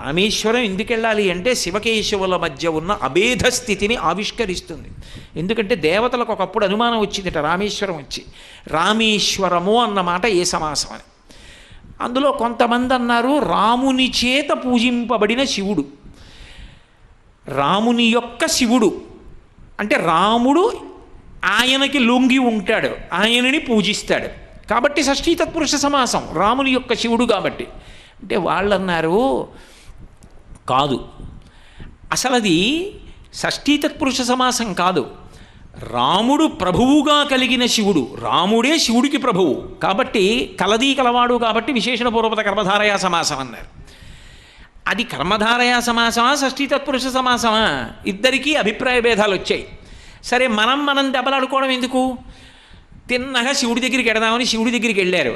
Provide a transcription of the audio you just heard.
రామేశ్వరం ఎందుకు వెళ్ళాలి అంటే శివకేశవుల మధ్య ఉన్న అభేద స్థితిని ఆవిష్కరిస్తుంది. ఎందుకంటే దేవతలకు ఒకప్పుడు అనుమానం వచ్చిందట రామేశ్వరం వచ్చి, రామేశ్వరము అన్న మాట ఏ సమాసం అని. అందులో కొంతమంది అన్నారు రాముని చేత పూజింపబడిన శివుడు, రాముని యొక్క శివుడు అంటే రాముడు ఆయనకి లొంగి ఉంటాడు, ఆయనని పూజిస్తాడు కాబట్టి షష్ఠీ తత్పురుష సమాసం, రాముని యొక్క శివుడు కాబట్టి. అంటే వాళ్ళు అన్నారు కాదు, అసలు అది షష్ఠీ తత్పురుష సమాసం కాదు, రాముడు ప్రభువుగా కలిగిన శివుడు, రాముడే శివుడికి ప్రభువు కాబట్టి కలదీ కలవాడు కాబట్టి విశేషణపూర్వక కర్మధారయా సమాసం అన్నారు. అది కర్మధారయా సమాసమా షష్ఠీ తత్పురుష సమాసమా, ఇద్దరికీ అభిప్రాయ భేదాలు వచ్చాయి. సరే మనం దెబ్బలాడుకోవడం ఎందుకు, తిన్నగా శివుడి దగ్గరికి వెడదామని శివుడి దగ్గరికి వెళ్ళారు.